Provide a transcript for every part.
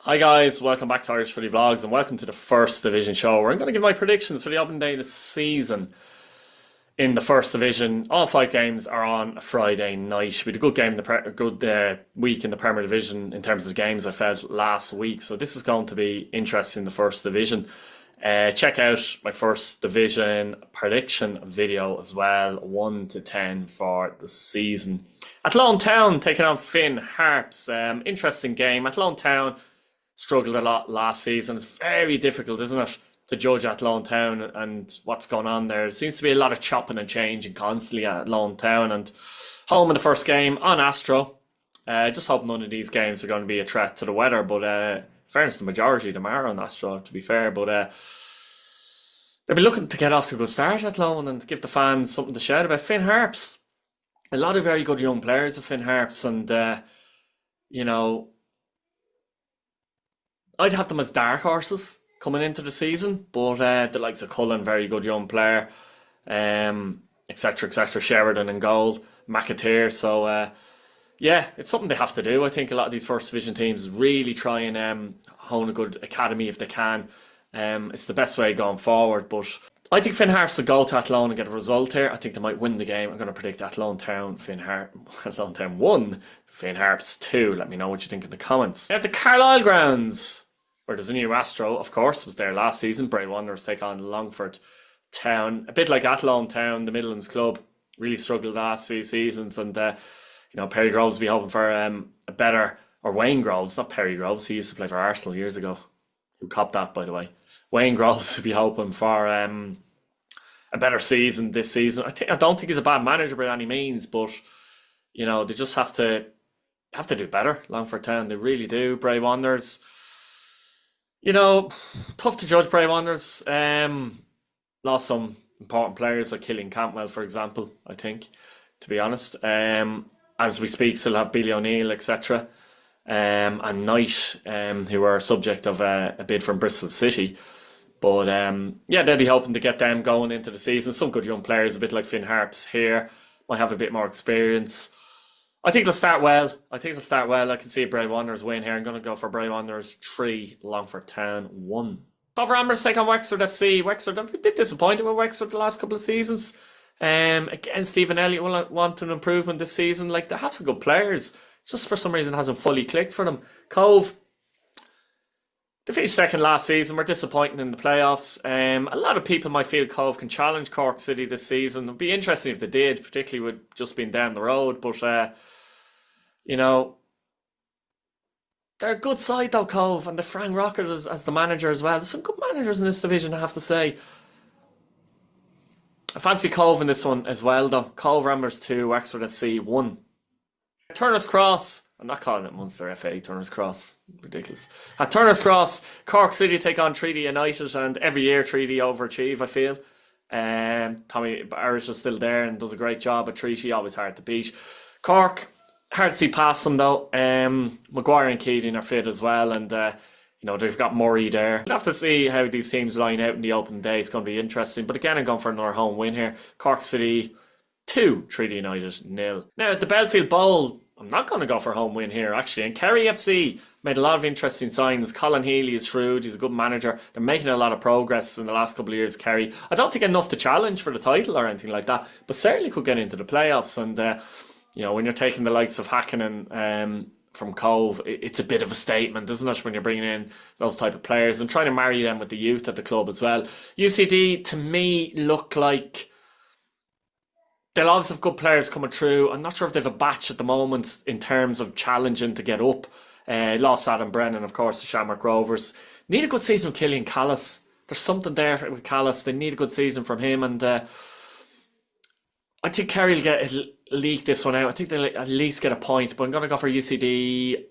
Hi guys, welcome back to Irish Footy Vlogs and welcome to the First Division show where I'm going to give my predictions for the opening day of the season in the First Division. All 5 games are on a Friday night. We had a good game, week in the Premier Division in terms of the games I felt last week. So this is going to be interesting in the First Division. Check out my First Division prediction video as well, 1 to 10 for the season. Athlone Town taking on Finn Harps. Interesting game. Athlone Town struggled a lot last season. It's very difficult, isn't it, to judge Athlone Town and what's going on there. There seems to be a lot of chopping and changing constantly at Athlone Town, and home in the first game on Astro. Just hope none of these games are going to be a threat to the weather, but in fairness, the majority of them are on Astro, to be fair, but they'll be looking to get off to a good start at Athlone and give the fans something to shout about. Finn Harps, a lot of very good young players of Finn Harps, and you know, I'd have them as dark horses coming into the season, but the likes of Cullen, very good young player, etc., etc. Sheridan in goal, McAteer. So yeah, it's something they have to do. I think a lot of these First Division teams really try and hone a good academy if they can. It's the best way going forward. But I think Finn Harps will go to Athlone and get a result here. I think they might win the game. I'm going to predict Athlone Town, Athlone Town 1, Finn Harps 2. Let me know what you think in the comments. At the Carlisle grounds, where there's a new Astro, of course, was there last season. Bray Wanderers take on Longford Town. A bit like Athlone Town, the Midlands club, really struggled the last few seasons. And, Perry Groves will be hoping for a better, or Wayne Groves, not Perry Groves. He used to play for Arsenal years ago. Who copped that, by the way. Wayne Groves will be hoping for a better season this season. I don't think he's a bad manager by any means, but they just have to do better. Longford Town, they really do. Bray Wanderers, tough to judge. Bray Wanderers lost some important players like Killian Cantwell, for example. I think, to be honest, as we speak, still have Billy O'Neill, etc. And Knight, who are subject of a bid from Bristol City. But they'll be hoping to get them going into the season. Some good young players, a bit like Finn Harps here, might have a bit more experience. I think they'll start well. I can see a Bray Wanderers win here. I'm going to go for Bray Wanderers 3, Longford Town 1. Clover Amber's take on Wexford FC. Wexford, I've been a bit disappointed with Wexford the last couple of seasons. Again, Stephen Elliott will want an improvement this season. Like, they have some good players. Just for some reason, it hasn't fully clicked for them. Cove, they finished second last season. We're disappointing in the playoffs. A lot of people might feel Cove can challenge Cork City this season. It'd be interesting if they did, particularly with just being down the road. But, they're a good side though, Cove, and the Frank Rocket as the manager as well. There's some good managers in this division, I have to say. I fancy Cove in this one as well, though. Cove Ramblers 2, Wexford FC 1. Turner's Cross. I'm not calling it Munster FA, Turner's Cross. Ridiculous. At Turner's Cross, Cork City take on Treaty United, and every year Treaty overachieve, I feel. Tommy Irish is still there and does a great job at Treaty, always hard to beat. Cork, hard to see past them though. Maguire and Keating are fit as well, and they've got Murray there. We'll have to see how these teams line out in the open day. It's going to be interesting. But again, I'm going for another home win here. Cork City 2, Treaty United 0. Now at the Belfield Bowl, I'm not going to go for a home win here, actually. And Kerry FC made a lot of interesting signs. Colin Healy is shrewd. He's a good manager. They're making a lot of progress in the last couple of years, Kerry. I don't think enough to challenge for the title or anything like that, but certainly could get into the playoffs. And, when you're taking the likes of Hakkinen from Cove, it's a bit of a statement, isn't it, when you're bringing in those type of players and trying to marry them with the youth at the club as well. UCD, to me, look like they'll obviously have good players coming through. I'm not sure if they have a batch at the moment in terms of challenging to get up. Lost Adam Brennan, of course, the Shamrock Rovers. Need a good season with Killian Callis. There's something there with Callis. They need a good season from him. And I think Kerry will leak this one out. I think they'll at least get a point. But I'm going to go for UCD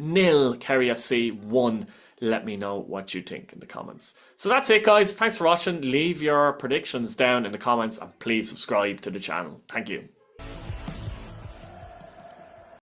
0, Kerry FC 1. Let me know what you think in the comments. So that's it, guys. Thanks for watching. Leave your predictions down in the comments and please subscribe to the channel. Thank you.